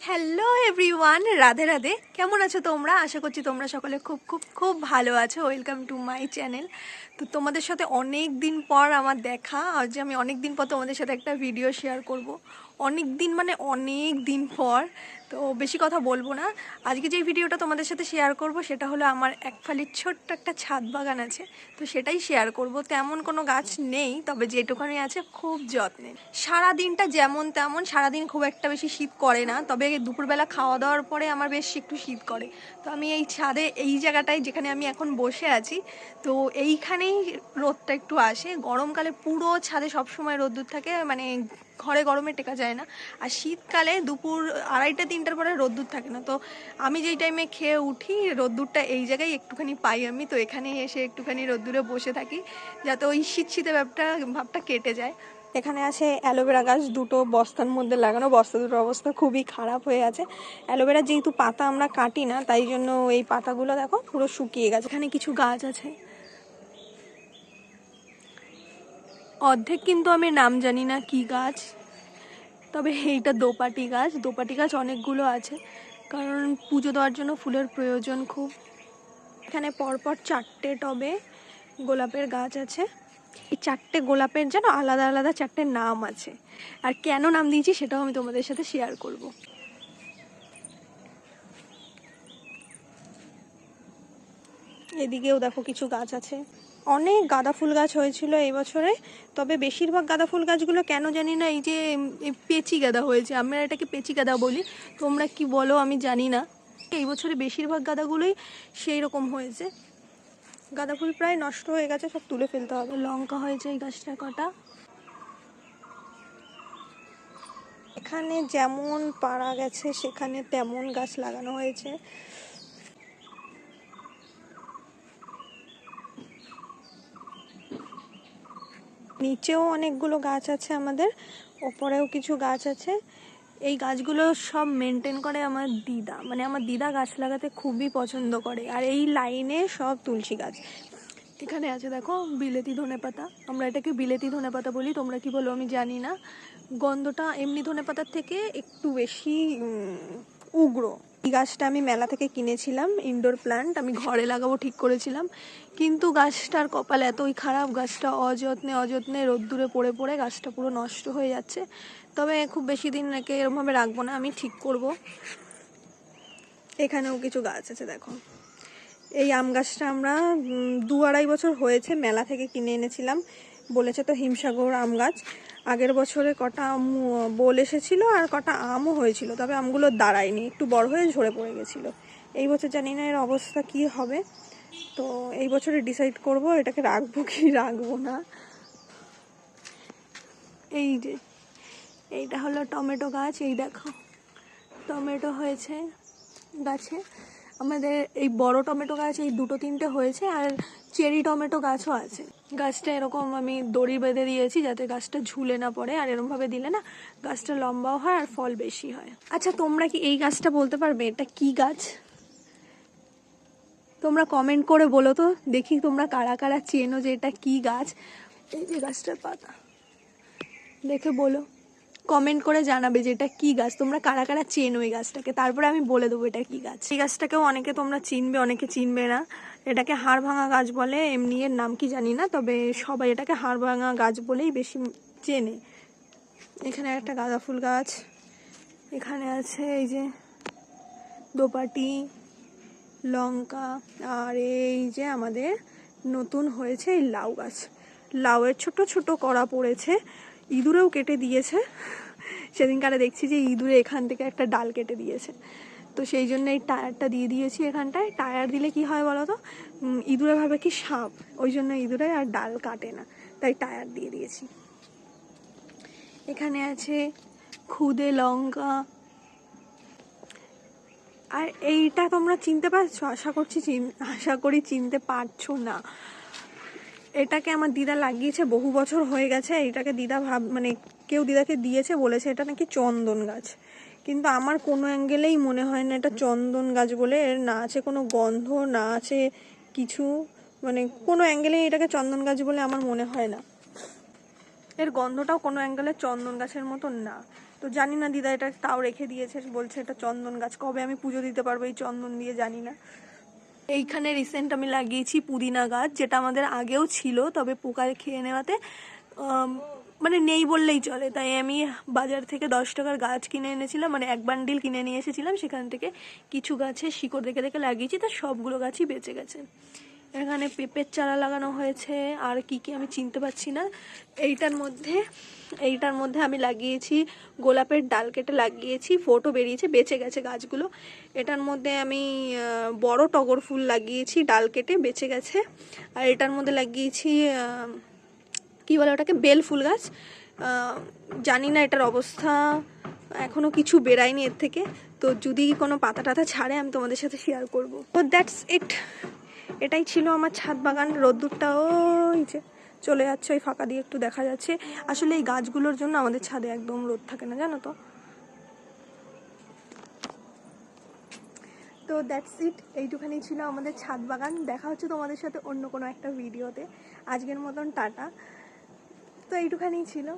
Hello everyone, Radhe Radhe. কেমন আছো তোমরা? আশা করছি তোমরা সকলে খুব খুব খুব ভালো আছো। Welcome to my channel. তো তোমাদের সাথে অনেক দিন পর আমার দেখা, আর যে আমি অনেক দিন পর তোমাদের সাথে একটা ভিডিও শেয়ার করব। অনেক দিন মানে অনেক দিন পর। তো বেশি কথা বলবো না। আজকে যে ভিডিওটা তোমাদের সাথে শেয়ার করব সেটা হলো আমার এক ফালির ছোট্ট একটা ছাদ বাগান আছে, তো সেটাই শেয়ার করব। তেমন কোনো গাছ নেই, তবে যেটুখানি আছে খুব যত্নে। সারা দিনটা যেমন তেমন, সারাদিন খুব একটা বেশি শীত করে না, তবে দুপুরবেলা খাওয়া দাওয়ার পরে আমার বেশ একটু শীত করে। তো আমি এই ছাদে, এই জায়গাটায় যেখানে আমি এখন বসে আছি, তো এইখানেই রোদটা একটু আসে। গরমকালে পুরো ছাদে সবসময় রোদ্দুর থাকে, মানে ঘরে গরমে টেকা যায় না। আর শীতকালে দুপুর 2:30-3টার পরে রোদ্দুর থাকে না। তো আমি যেই টাইমে খেয়ে উঠি, রোদ্দুরটা এই জায়গায় একটুখানি পাই আমি, তো এখানে এসে একটুখানি রোদ্দুরে বসে থাকি, যাতে ওই শীতে ভাবটা কেটে যায়। এখানে আছে অ্যালোভেরা গাছ দুটো, বস্তার মধ্যে লাগানো। বস্তা দুটোর অবস্থা খুবই খারাপ হয়ে আছে। অ্যালোভেরা যেহেতু পাতা আমরা কাটি না, তাই জন্য এই পাতাগুলো দেখো পুরো শুকিয়ে গেছে। এখানে কিছু গাছ আছে, অর্ধেক কিন্তু আমি নাম জানি না কি গাছ, তবে এইটা দোপাটি গাছ। দোপাটি গাছ অনেকগুলো আছে, কারণ পুজো দেওয়ার জন্য ফুলের প্রয়োজন খুব। এখানে পরপর 4টে টবে গোলাপের গাছ আছে। এই 4টে গোলাপের যেন আলাদা আলাদা 4টে নাম আছে, আর কেন নাম দিয়েছি সেটাও আমি তোমাদের সাথে শেয়ার করব। এদিকেও দেখো কিছু গাছ আছে। অনেক গাঁদা ফুল গাছ হয়েছিল এই বছরে, তবে বেশিরভাগ গাঁদা ফুল গাছগুলো কেন জানি না এই যে পেঁচি গাঁদা হয়েছে। আমরা এটাকে পেঁচি গাঁদা বলি, তোমরা কি বলো আমি জানি না। এই বছরে বেশিরভাগ গাঁদাগুলোই সেই রকম হয়েছে। গাঁদা ফুল প্রায় নষ্ট হয়ে গেছে, সব তুলে ফেলতে হবে। লঙ্কা হয়েছে এই গাছটা কটা। এখানে যেমন পাড়া গেছে সেখানে তেমন গাছ লাগানো হয়েছে। নিচেও অনেকগুলো গাছ আছে আমাদের, ওপরেও কিছু গাছ আছে। এই গাছগুলো সব মেনটেন করে আমার দিদা, মানে আমার দিদা গাছ লাগাতে খুবই পছন্দ করে। আর এই লাইনে সব তুলসী গাছ। এখানে আছে দেখো বিলেতি ধনেপাতা, আমরা এটাকে বিলেতি ধনেপাতা বলি, তোমরা কি বলো আমি জানি না। গন্ধটা এমনি ধনেপাতার থেকে একটু বেশি উগ্র। এই গাছটা আমি মেলা থেকে কিনেছিলাম, ইনডোর প্ল্যান্ট, আমি ঘরে লাগাবো ঠিক করেছিলাম, কিন্তু গাছটার কপাল এতই খারাপ, গাছটা অযত্নে অযত্নে রোদ্দুরে পড়ে পড়ে গাছটা পুরো নষ্ট হয়ে যাচ্ছে। তবে খুব বেশি দিন একে এরমভাবে রাখবো না, আমি ঠিক করব। এখানেও কিছু গাছ আছে দেখো। এই আম গাছটা আমরা 2-2.5 বছর হয়েছে মেলা থেকে কিনে এনেছিলাম। বলেছে তো হিমসাগর আম গাছ। আগের বছরে কটা আম বোল এসেছিল আর কটা আমও হয়েছিল, তবে আমগুলো দাঁড়ায়নি, একটু বড় হয়ে ঝরে পড়ে গেছিলো। এই বছর জানি না এর অবস্থা কি হবে, তো এই বছরে ডিসাইড করব এটাকে রাখবো কি রাখবো না। এই যে এইটা হলো টমেটো গাছ, এই দেখো টমেটো হয়েছে গাছে। আমাদের এই বড় টমেটো গাছ এই 2-3টে হয়েছে, আর চেরি টমেটো গাছও আছে। গাছটা এরকম আমি দড়ি বেঁধে দিয়েছি যাতে গাছটা ঝুলে না পড়ে, আর এরকমভাবে দিলে না গাছটা লম্বাও হয় আর ফল বেশি হয়। আচ্ছা তোমরা কি এই গাছটা বলতে পারবে এটা কি গাছ? তোমরা কমেন্ট করে বলো তো দেখি, তোমরা কারা কারা চেনো যে এটা কি গাছ। এই যে গাছটার পাতা দেখে বলো, কমেন্ট করে জানাবে যে এটা কি গাছ, তোমরা কারা কারা চেনো এই গাছটাকে, তারপরে আমি বলে দেবো এটা কি গাছ। এই গাছটাকেও অনেকে তোমরা চিনবে, অনেকে চিনবে না। এটাকে হাড় ভাঙা গাছ বলে, এমনি এর নাম কি জানি না, তবে সবাই এটাকে হাড় ভাঙা গাছ বলেই বেশি চেনে। এখানে একটা গাঁদা ফুল গাছ, এখানে আছে এই যে দোপাটি, লঙ্কা, আর এই যে আমাদের নতুন হয়েছে এই লাউ গাছ। লাউয়ের ছোট ছোট কড়া পড়েছে, ইঁদুরেও কেটে দিয়েছে। সেদিনকারে দেখছি যে ইঁদুরে এখান থেকে একটা ডাল কেটে দিয়েছে, তো সেই জন্য এই টায়ারটা দিয়ে দিয়েছি এখানটায়। টায়ার দিলে কি হয় বলো তো, ইঁদুরে ভাবে কি সাপ, ওই জন্য ইঁদুরে আর ডাল কাটে না, তাই টায়ার দিয়ে দিয়েছি। এখানে আছে খুদে লঙ্কা। আর এইটা তোমরা চিনতে পারছো? আশা করি চিনতে পারছো না। এটাকে আমার দিদা লাগিয়েছে, বহু বছর হয়ে গেছে। এটাকে দিদা মানে কেউ দিদাকে দিয়েছে, বলেছে এটা নাকি চন্দন গাছ, কিন্তু আমার কোনো অ্যাঙ্গেলেই মনে হয় না এটা চন্দন গাছ বলে। এর না আছে কোনো গন্ধ, না আছে কিছু, মানে কোনো অ্যাঙ্গেলেই এটাকে চন্দন গাছ বলে আমার মনে হয় না। এর গন্ধটাও কোনো অ্যাঙ্গেলে চন্দন গাছের মতন না। তো তো জানি না দিদা এটা তাও রেখে দিয়েছে, বলছে এটা চন্দন গাছ, কবে আমি পুজো দিতে পারবো এই চন্দন দিয়ে জানি না। এইখানে রিসেন্ট আমি লাগিয়েছি পুদিনা গাছ, যেটা আমাদের আগেও ছিল, তবে পোকায় খেয়ে নেওয়াতে মানে নেই বললেই চলে। তাই আমি বাজার থেকে 10 টাকার গাছ কিনে এনেছিলাম, মানে এক বান্ডিল কিনে নিয়ে এসেছিলাম। সেখান থেকে কিছু গাছে শিকড় দেখে দেখে লাগিয়েছি, তা সবগুলো গাছই বেঁচে গেছে। এখানে পেঁপের চারা লাগানো হয়েছে, আর কি কি আমি চিনতে পারছি না। এইটার মধ্যে আমি লাগিয়েছি গোলাপের ডাল কেটে লাগিয়েছি, ফোটো বেরিয়েছে, বেঁচে গেছে গাছগুলো। এটার মধ্যে আমি বড় টগর ফুল লাগিয়েছি, ডাল কেটে বেঁচে গেছে। আর এটার মধ্যে লাগিয়েছি কি বলে ওটাকে, বেল ফুল গাছ। জানি না এটার অবস্থা, এখনও কিছু বেরায়নি এর থেকে। তো যদি কোনো পাতা টাতা ছাড়ে আমি তোমাদের সাথে শেয়ার করবো। তো দ্যাটস ইট, এটাই ছিল আমার ছাদ বাগান। রোদ্দুরটা ওই যে চলে যাচ্ছে, ওই ফাঁকা দিয়ে একটু দেখা যাচ্ছে। আসলে এই গাছগুলোর জন্য আমাদের ছাদে একদম রোদ থাকে না, জানো তো। তো দ্যাটস ইট, এইটুখানি ছিল আমাদের ছাদ বাগান। দেখা হচ্ছে তোমাদের সাথে অন্য কোনো একটা ভিডিওতে। আজকের মতন টাটা। তো এইটুখানি ছিল।